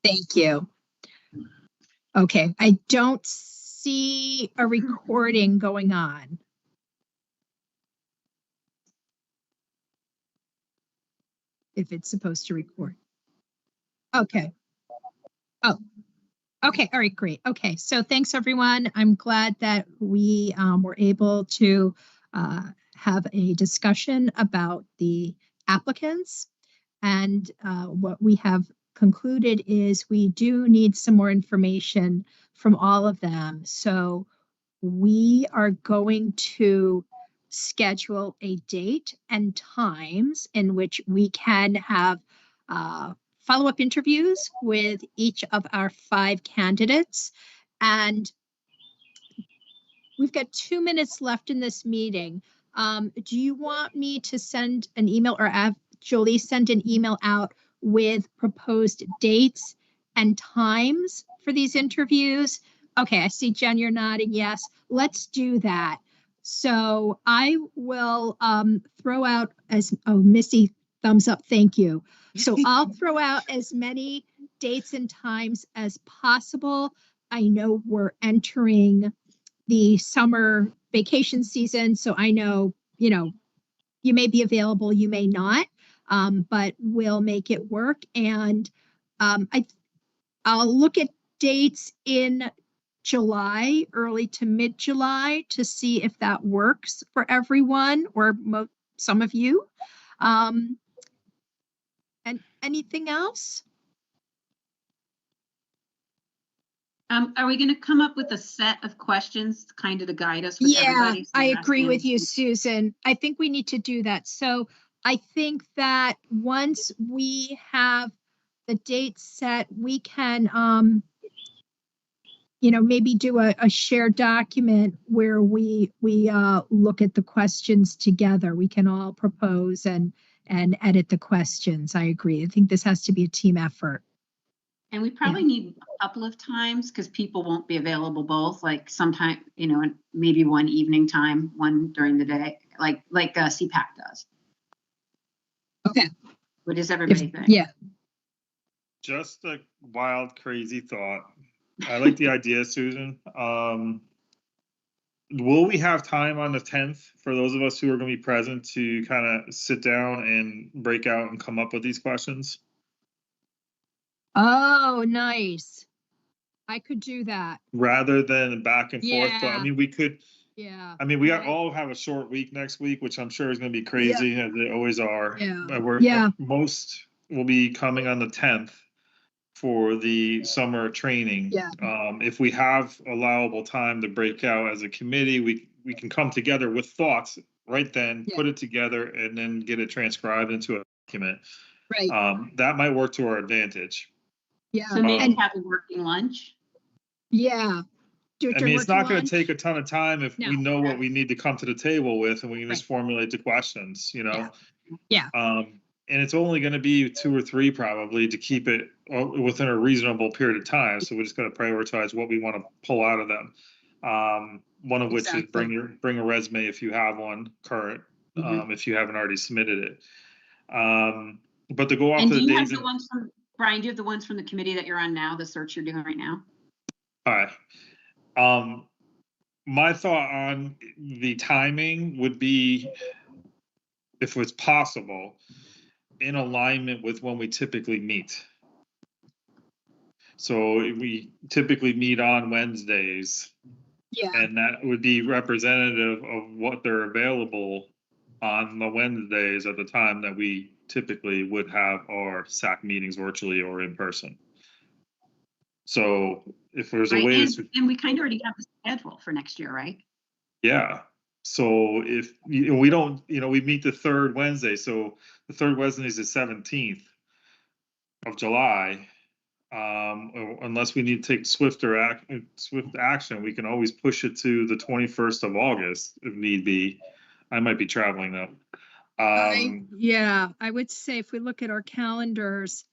Thank you. Okay, I don't see a recording going on. If it's supposed to record. Okay. Oh, okay. All right, great. Okay, so thanks everyone. I'm glad that we were able to have a discussion about the applicants. And what we have concluded is we do need some more information from all of them. So we are going to schedule a date and times in which we can have follow-up interviews with each of our 5 candidates. And we've got 2 minutes left in this meeting. Do you want me to send an email or have Jolie send an email out with proposed dates and times for these interviews? Okay, I see Jen, you're nodding yes. Let's do that. So I will throw out Missy, thumbs up, thank you. So I'll throw out as many dates and times as possible. I know we're entering the summer vacation season, so I know, you may be available, you may not, but we'll make it work. And I'll look at dates in July, early to mid-July, to see if that works for everyone or some of you. And anything else? Are we going to come up with a set of questions kind of to guide us with everybody? So I agree with you, Susan. I think we need to do that. So I think that once we have the date set, we can, maybe do a shared document where we look at the questions together. We can all propose and edit the questions. I agree. I think this has to be a team effort. And we probably need a couple of times because people won't be available both, like sometime, maybe one evening time, one during the day, like CPAC does. Okay. What does everybody think? Yeah. Just a wild, crazy thought. I like the idea, Susan. Will we have time on the 10th for those of us who are going to be present to kind of sit down and break out and come up with these questions? Oh, nice. I could do that. Rather than back and forth, but I mean, we could. Yeah. I mean, we all have a short week next week, which I'm sure is going to be crazy, as they always are. Yeah. Most will be coming on the 10th for the summer training. Yeah. If we have allowable time to break out as a committee, we can come together with thoughts right then, put it together, and then get it transcribed into a document. Right. That might work to our advantage. Yeah. So maybe have a working lunch. Yeah. I mean, it's not going to take a ton of time if we know what we need to come to the table with, and we can just formulate the questions, Yeah. And it's only going to be 2 or 3 probably to keep it within a reasonable period of time. So we just got to prioritize what we want to pull out of them. One of which is bring a resume if you have one current, if you haven't already submitted it. But to go off and the do you days. Have the ones from, Brian, do you have the ones from the committee that you're on now, the search you're doing right now? All right. My thought on the timing would be, if it's possible, in alignment with when we typically meet. So we typically meet on Wednesdays. Yeah. And that would be representative of what they're available on the Wednesdays at the time that we typically would have our SAC meetings virtually or in person. So if there's a way and we kind of already have the schedule for next year, right? Yeah. So if we don't, we meet the 3rd Wednesday. So the 3rd Wednesday is the 17th of July. Unless we need to take swift action, we can always push it to the 21st of August if need be. I might be traveling though. I would say if we look at our calendars,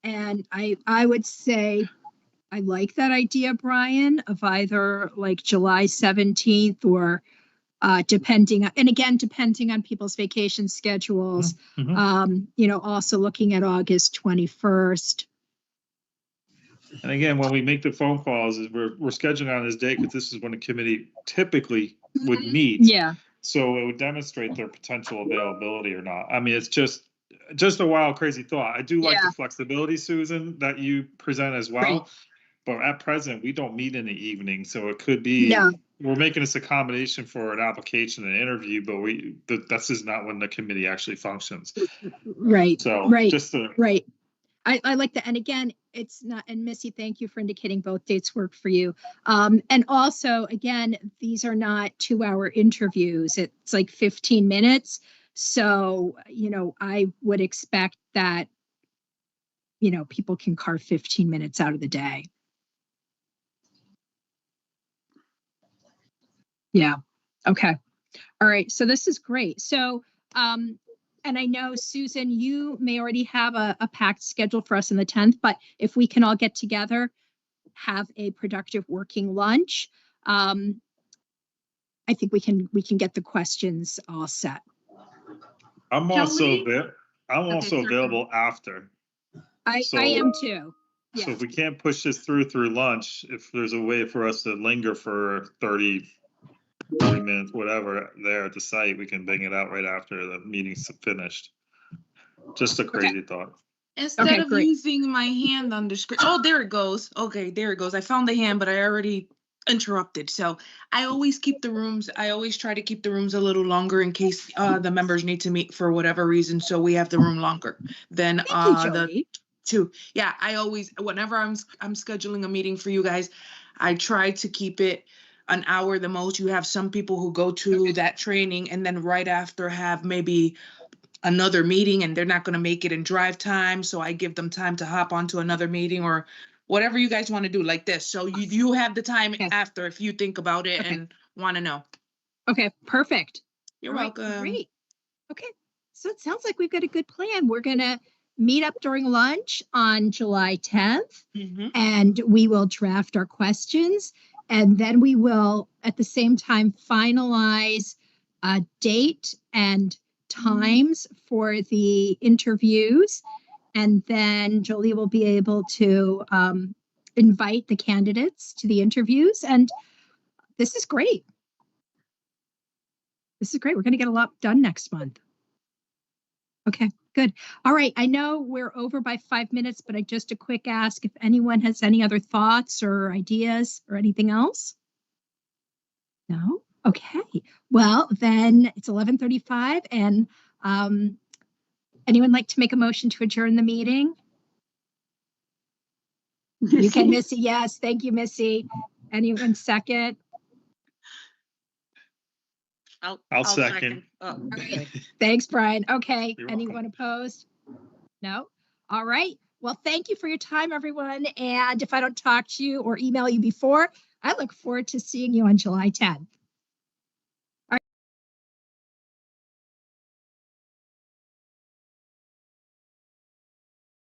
and I would say I like that idea, Brian, of either like July 17th or depending on people's vacation schedules, also looking at August 21st. And again, when we make the phone calls, is we're scheduling on this day because this is when the committee typically would meet. Yeah. So it would demonstrate their potential availability or not. I mean, it's just a wild, crazy thought. I do like Yeah. the flexibility, Susan, that you present as well. Right. But at present, we don't meet in the evening, so it could be No. we're making this accommodation for an application and interview, but this is not when the committee actually functions. Right. So Right. just to, Right. I like that. And again, it's not, and Missy, thank you for indicating both dates work for you. And also, again, these are not 2-hour interviews. It's like 15 minutes. So, I would expect that, people can carve 15 minutes out of the day. Yeah. Okay. All right. So this is great. So, and I know, Susan, you may already have a packed schedule for us on the 10th, but if we can all get together, have a productive working lunch, I think we can get the questions all set. I'm Shall also we? there. I'm also sorry. available after. I So- am too. So Yeah. if we can't push this through lunch, if there's a way for us to linger for 30 minutes, whatever, there at the site, we can bang it out right after the meeting's finished. Just a crazy thought. Instead Okay, of great. using my hand on the screen. Oh, there it goes. Okay, there it goes. I found the hand, but I already interrupted. So I always try to keep the rooms a little longer in case the members need to meet for whatever reason. So we have the room longer than Thank you, the Jody. two. Yeah, I always, whenever I'm scheduling a meeting for you guys, I try to keep it an hour the most. You have some people who go to that training and then right after have maybe another meeting and they're not going to make it in drive time. So I give them time to hop onto another meeting or whatever you guys want to do like this. So you have the time Yes. after if you think about it Okay. and want to know. Okay, perfect. You're All right, welcome. Great. Okay, so it sounds like we've got a good plan. We're going to meet up during lunch on July 10th, Mhm. and we will draft our questions. And then we will, at the same time, finalize a date and times for the interviews. And then Jolie will be able to invite the candidates to the interviews. And this is great. This is great. We're going to get a lot done next month. Okay, good. All right. I know we're over by 5 minutes, but just a quick ask if anyone has any other thoughts or ideas or anything else. No? Okay. Well, then it's 11:35 and anyone like to make a motion to adjourn the meeting? You can, Missy. Yes. Thank you, Missy. Anyone second? I'll second. Oh, Okay. Thanks, Brian. Okay. You're Anyone welcome. opposed? No? All right. Well, thank you for your time, everyone. And if I don't talk to you or email you before, I look forward to seeing you on July 10th.